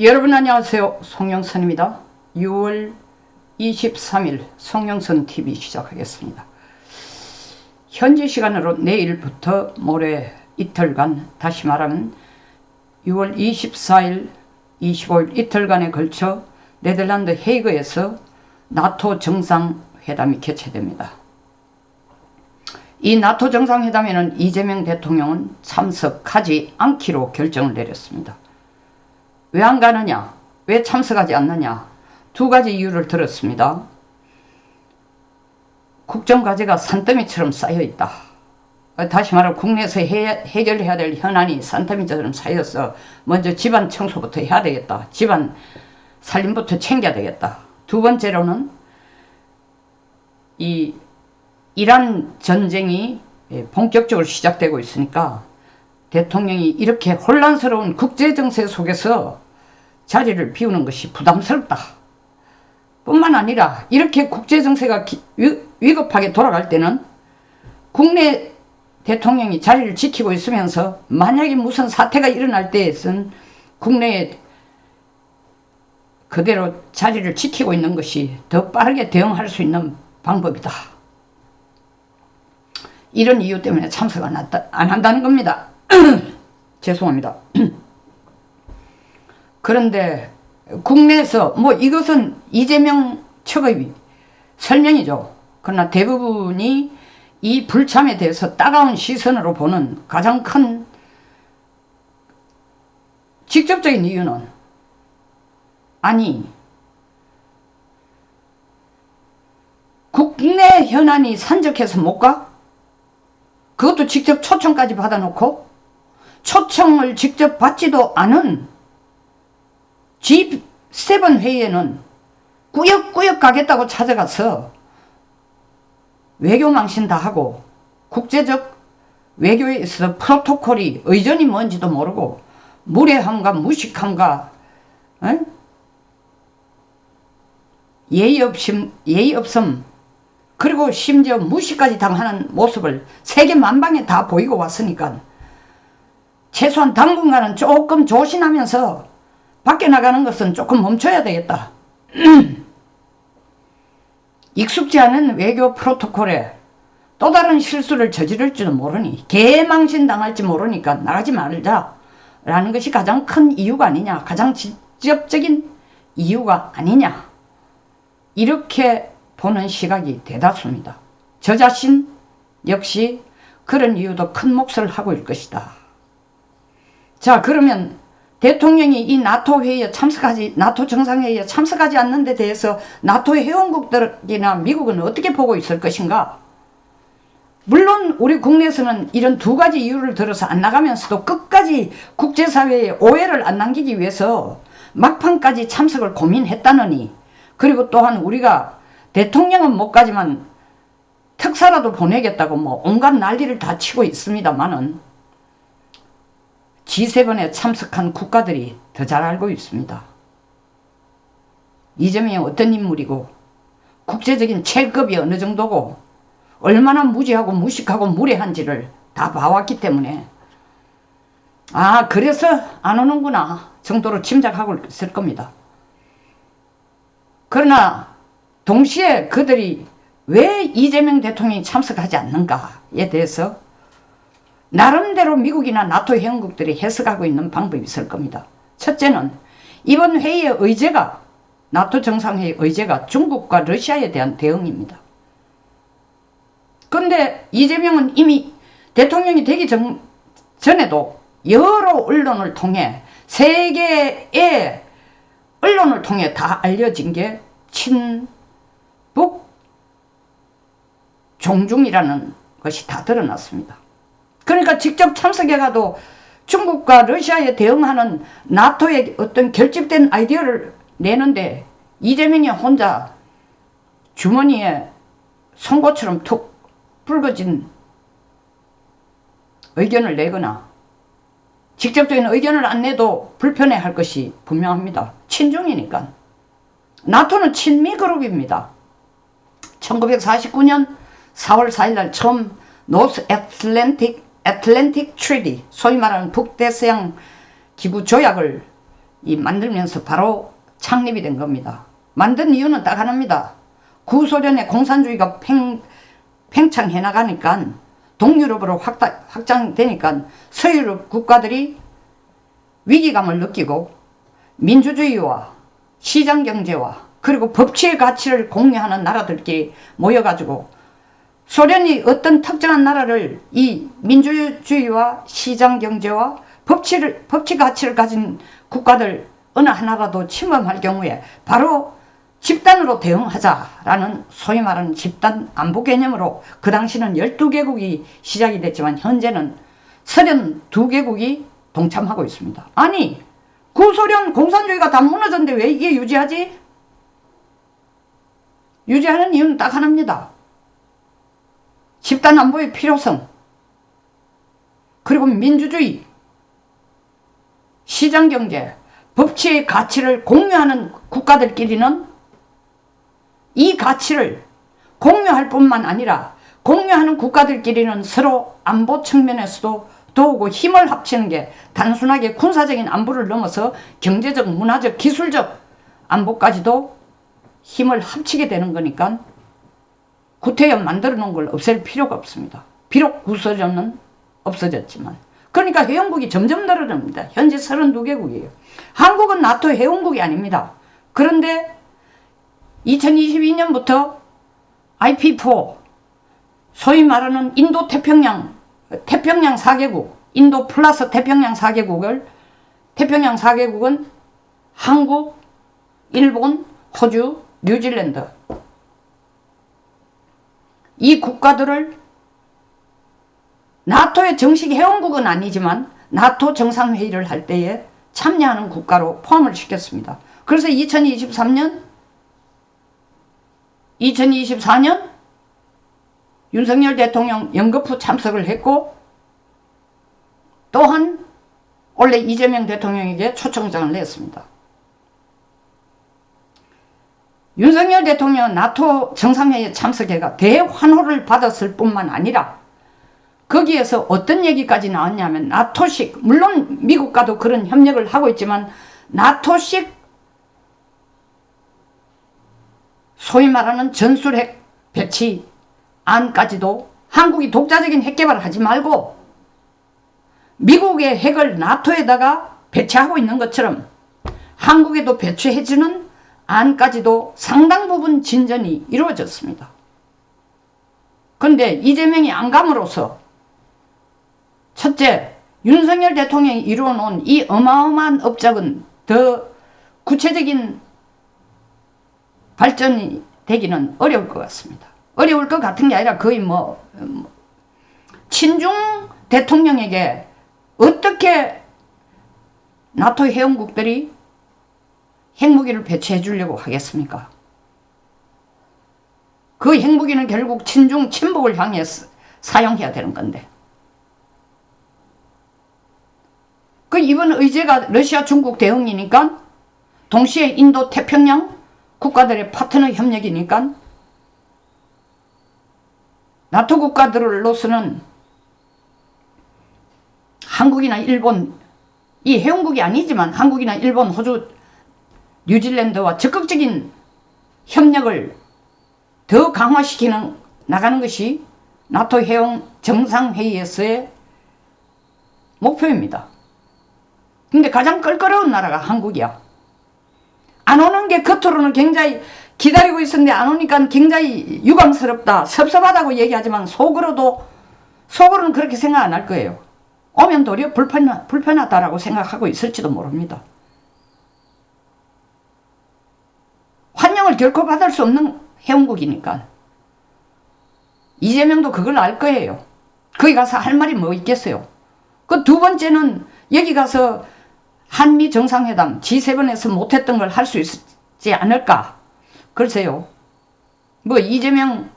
여러분 안녕하세요. 송영선입니다. 6월 23일 송영선TV 시작하겠습니다. 현지 시간으로 내일부터 모레 이틀간, 다시 말하면 6월 24일, 25일 이틀간에 걸쳐 네덜란드 헤이그에서 나토 정상회담이 개최됩니다. 이 나토 정상회담에는 이재명 대통령은 참석하지 않기로 결정을 내렸습니다. 왜 안 가느냐? 왜 참석하지 않느냐? 두 가지 이유를 들었습니다. 국정과제가 산더미처럼 쌓여있다. 다시 말하면 국내에서 해결해야 될 현안이 산더미처럼 쌓여서 먼저 집안 청소부터 해야 되겠다. 집안 살림부터 챙겨야 되겠다. 두 번째로는 이 이란 전쟁이 본격적으로 시작되고 있으니까 대통령이 이렇게 혼란스러운 국제정세 속에서 자리를 비우는 것이 부담스럽다. 뿐만 아니라 이렇게 국제정세가 위급하게 돌아갈 때는 국내 대통령이 자리를 지키고 있으면서 만약에 무슨 사태가 일어날 때에선 국내에 그대로 자리를 지키고 있는 것이 더 빠르게 대응할 수 있는 방법이다. 이런 이유 때문에 참석 안 한다는 겁니다. 죄송합니다. 그런데 국내에서 이것은 이재명 측의 설명이죠. 그러나 대부분이 이 불참에 대해서 따가운 시선으로 보는 가장 큰 직접적인 이유는, 아니 국내 현안이 산적해서 못 가? 그것도 직접 초청까지 받아놓고 초청을 직접 받지도 않은 G7 회의에는 꾸역꾸역 가겠다고 찾아가서 외교망신 다 하고 국제적 외교에 있어서 프로토콜이 의전이 뭔지도 모르고 무례함과 무식함과 예의 없음 그리고 심지어 무시까지 당하는 모습을 세계 만방에 다 보이고 왔으니까 최소한 당분간은 조금 조심하면서 밖에 나가는 것은 조금 멈춰야 되겠다. 익숙지 않은 외교 프로토콜에 또 다른 실수를 저지를지도 모르니, 개망신 당할지 모르니까 나가지 말자 라는 것이 가장 큰 이유가 아니냐, 가장 직접적인 이유가 아니냐, 이렇게 보는 시각이 대다수입니다. 저 자신 역시 그런 이유도 큰 몫을 하고 있을 것이다. 자, 그러면 대통령이 이 나토 회의에 나토 정상회의에 참석하지 않는 데 대해서 나토 회원국들이나 미국은 어떻게 보고 있을 것인가? 물론 우리 국내에서는 이런 두 가지 이유를 들어서 안 나가면서도 끝까지 국제사회에 오해를 안 남기기 위해서 막판까지 참석을 고민했다느니, 그리고 또한 우리가 대통령은 못 가지만 특사라도 보내겠다고 온갖 난리를 다 치고 있습니다만은 G7에 참석한 국가들이 더 잘 알고 있습니다. 이재명이 어떤 인물이고 국제적인 체급이 어느 정도고 얼마나 무지하고 무식하고 무례한지를 다 봐왔기 때문에 그래서 안 오는구나 정도로 짐작하고 있을 겁니다. 그러나 동시에 그들이 왜 이재명 대통령이 참석하지 않는가에 대해서 나름대로 미국이나 나토 회원국들이 해석하고 있는 방법이 있을 겁니다. 첫째는 이번 회의의 의제가, 나토 정상회의 의제가 중국과 러시아에 대한 대응입니다. 그런데 이재명은 이미 대통령이 되기 전에도 여러 언론을 통해, 세계의 언론을 통해 다 알려진 게 친북 종중이라는 것이 다 드러났습니다. 그러니까 직접 참석해가도 중국과 러시아에 대응하는 나토의 어떤 결집된 아이디어를 내는데 이재명이 혼자 주머니에 송곳처럼 툭 붉어진 의견을 내거나 직접적인 의견을 안 내도 불편해할 것이 분명합니다. 친중이니까. 나토는 친미 그룹입니다. 1949년 4월 4일 날 처음 노스 애틀랜틱 트리티, 소위 말하는 북대서양 기구 조약을 만들면서 바로 창립이 된 겁니다. 만든 이유는 딱 하나입니다. 구소련의 공산주의가 팽창해 나가니까 동유럽으로 확장되니까 서유럽 국가들이 위기감을 느끼고 민주주의와 시장경제와 그리고 법치의 가치를 공유하는 나라들끼리 모여가지고 소련이 어떤 특정한 나라를 이 민주주의와 시장경제와 법치 가치를 가진 국가들 어느 하나라도 침범할 경우에 바로 집단으로 대응하자라는 소위 말하는 집단 안보 개념으로 그 당시는 12개국이 시작이 됐지만 현재는 32개국이 동참하고 있습니다. 아니 구소련 공산주의가 다 무너졌는데 왜 이게 유지하지? 유지하는 이유는 딱 하나입니다. 집단 안보의 필요성, 그리고 민주주의, 시장경제, 법치의 가치를 공유하는 국가들끼리는 이 가치를 공유할 뿐만 아니라 공유하는 국가들끼리는 서로 안보 측면에서도 도우고 힘을 합치는 게 단순하게 군사적인 안보를 넘어서 경제적, 문화적, 기술적 안보까지도 힘을 합치게 되는 거니까 구태여 만들어 놓은 걸 없앨 필요가 없습니다. 비록 구소련은 없어졌지만. 그러니까 회원국이 점점 늘어납니다. 현재 32개국이에요. 한국은 나토 회원국이 아닙니다. 그런데 2022년부터 IP4 소위 말하는 인도 태평양 4개국 인도 플러스 태평양 4개국은 한국, 일본, 호주, 뉴질랜드 이 국가들을 나토의 정식 회원국은 아니지만 나토 정상회의를 할 때에 참여하는 국가로 포함을 시켰습니다. 그래서 2024년 윤석열 대통령 연거푸 참석을 했고 또한 원래 이재명 대통령에게 초청장을 냈습니다. 윤석열 대통령은 나토 정상회의에 참석해가 대환호를 받았을 뿐만 아니라 거기에서 어떤 얘기까지 나왔냐면 나토식, 물론 미국과도 그런 협력을 하고 있지만 나토식 소위 말하는 전술핵 배치 안까지도 한국이 독자적인 핵개발을 하지 말고 미국의 핵을 나토에다가 배치하고 있는 것처럼 한국에도 배치해주는 안까지도 상당 부분 진전이 이루어졌습니다. 그런데 이재명이 안 감으로써 첫째, 윤석열 대통령이 이루어놓은 이 어마어마한 업적은 더 구체적인 발전이 되기는 어려울 것 같습니다. 어려울 것 같은 게 아니라 거의 친중 대통령에게 어떻게 나토 회원국들이 핵무기를 배치해 주려고 하겠습니까? 그 핵무기는 결국 친중 친북을 향해 사용해야 되는 건데. 이번 의제가 러시아 중국 대응이니까 동시에 인도 태평양 국가들의 파트너 협력이니까 나토 국가들로서는 한국이나 일본 이 회원국이 아니지만 한국이나 일본, 호주, 뉴질랜드와 적극적인 협력을 더 강화시키는 나가는 것이 나토 회원 정상회의에서의 목표입니다. 근데 가장 껄끄러운 나라가 한국이야. 안 오는 게 겉으로는 굉장히 기다리고 있었는데 안 오니까 굉장히 유감스럽다, 섭섭하다고 얘기하지만 속으로는 그렇게 생각 안 할 거예요. 오면 도리어 불편하다라고 생각하고 있을지도 모릅니다. 환영을 결코 받을 수 없는 회원국이니까. 이재명도 그걸 알 거예요. 거기 가서 할 말이 뭐 있겠어요. 그 두 번째는 여기 가서 한미 정상회담 G7에서 못했던 걸 할 수 있지 않을까. 글쎄요. 이재명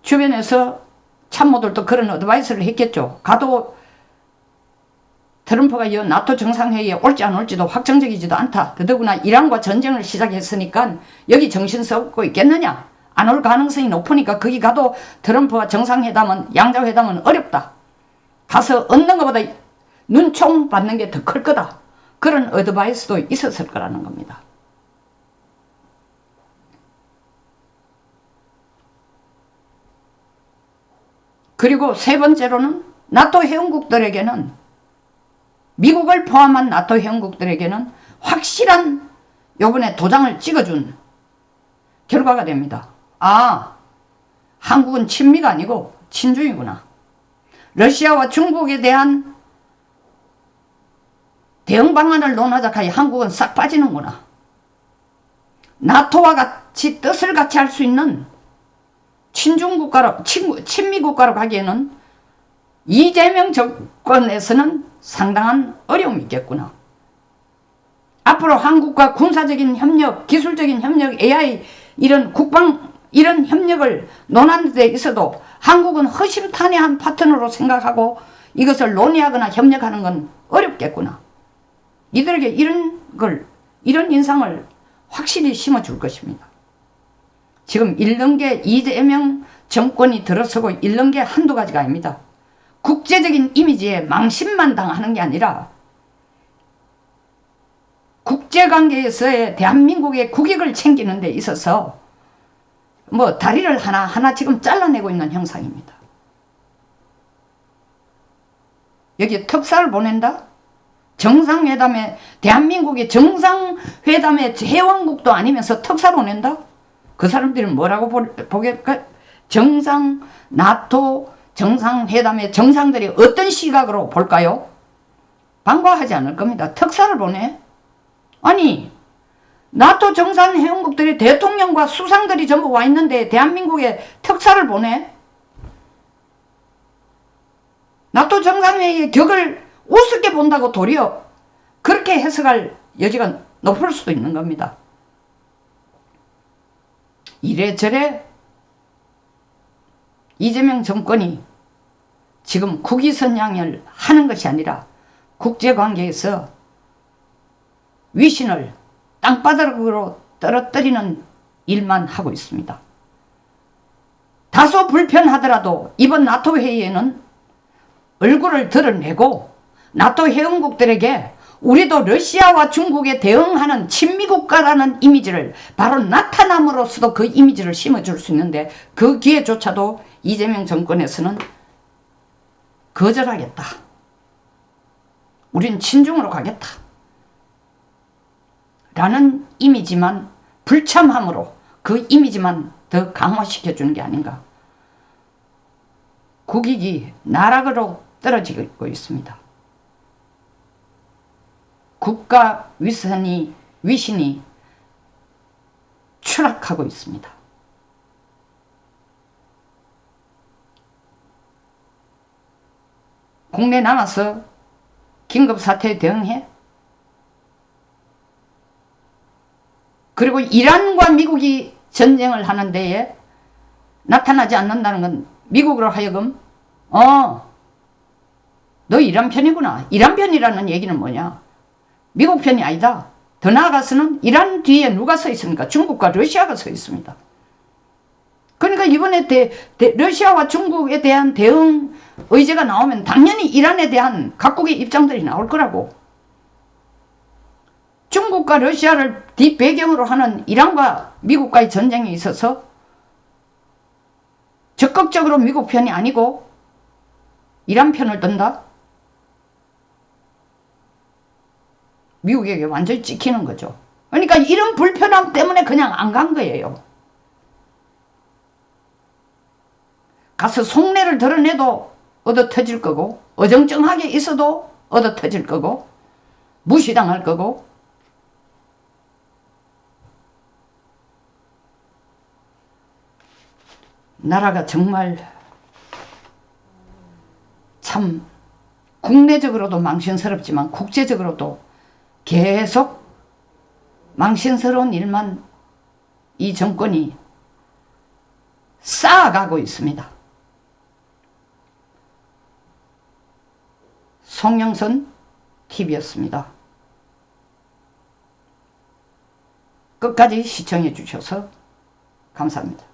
주변에서 참모들도 그런 어드바이스를 했겠죠. 가도 트럼프가 이 나토 정상회의에 올지 안 올지도 확정적이지도 않다. 더더구나 이란과 전쟁을 시작했으니까 여기 정신 썩고 있겠느냐. 안 올 가능성이 높으니까 거기 가도 트럼프와 정상회담은 양자회담은 어렵다. 가서 얻는 것보다 눈총 받는 게 더 클 거다. 그런 어드바이스도 있었을 거라는 겁니다. 그리고 세 번째로는 나토 회원국들에게는, 미국을 포함한 나토 회원국들에게는 확실한 요번에 도장을 찍어준 결과가 됩니다. 아, 한국은 친미가 아니고 친중이구나. 러시아와 중국에 대한 대응 방안을 논하자 하니 한국은 싹 빠지는구나. 나토와 같이 뜻을 같이 할 수 있는 친중국가로, 친미국가로 가기에는 이재명 정권에서는 상당한 어려움이 있겠구나. 앞으로 한국과 군사적인 협력, 기술적인 협력, AI 이런 국방 이런 협력을 논하는 데 있어도 한국은 허심탄회한 파트너로 생각하고 이것을 논의하거나 협력하는 건 어렵겠구나. 이들에게 이런 인상을 확실히 심어줄 것입니다. 지금 잃는 게 이재명 정권이 들어서고 잃는 게 한두 가지가 아닙니다. 국제적인 이미지에 망신만 당하는 게 아니라 국제관계에서의 대한민국의 국익을 챙기는 데 있어서 뭐 다리를 하나하나 지금 잘라내고 있는 형상입니다. 여기 특사를 보낸다? 정상회담에, 대한민국의 정상회담의 회원국도 아니면서 특사 보낸다? 그 사람들은 뭐라고 보겠까? 나토 정상회담의 정상들이 어떤 시각으로 볼까요? 반가워하지 않을 겁니다. 특사를 보내? 아니, 나토 정상회원국들이 대통령과 수상들이 전부 와 있는데 대한민국에 특사를 보내? 나토 정상회의의 격을 우습게 본다고 도리어 그렇게 해석할 여지가 높을 수도 있는 겁니다. 이래저래 이재명 정권이 지금 국위선양을 하는 것이 아니라 국제관계에서 위신을 땅바닥으로 떨어뜨리는 일만 하고 있습니다. 다소 불편하더라도 이번 나토 회의에는 얼굴을 드러내고 나토 회원국들에게 우리도 러시아와 중국에 대응하는 친미국가라는 이미지를 바로 나타남으로써도 그 이미지를 심어줄 수 있는데 그 기회조차도 이재명 정권에서는 거절하겠다. 우린 친중으로 가겠다. 라는 이미지만, 불참함으로 그 이미지만 더 강화시켜주는 게 아닌가. 국익이 나락으로 떨어지고 있습니다. 국가 위신이 추락하고 있습니다. 국내 남아서 긴급사태에 대응해? 그리고 이란과 미국이 전쟁을 하는 데에 나타나지 않는다는 건 미국으로 하여금 너 이란 편이구나. 이란 편이라는 얘기는 뭐냐? 미국 편이 아니다. 더 나아가서는 이란 뒤에 누가 서 있습니까? 중국과 러시아가 서 있습니다. 그러니까 이번에 러시아와 중국에 대한 대응 의제가 나오면 당연히 이란에 대한 각국의 입장들이 나올 거라고. 중국과 러시아를 뒷배경으로 하는 이란과 미국과의 전쟁에 있어서 적극적으로 미국 편이 아니고 이란 편을 든다? 미국에게 완전히 찍히는 거죠. 그러니까 이런 불편함 때문에 그냥 안 간 거예요. 가서 속내를 드러내도 얻어 터질 거고, 어정쩡하게 있어도 얻어 터질 거고, 무시당할 거고. 나라가 정말 참 국내적으로도 망신스럽지만 국제적으로도 계속 망신스러운 일만 이 정권이 쌓아가고 있습니다. 송영선 TV였습니다. 끝까지 시청해 주셔서 감사합니다.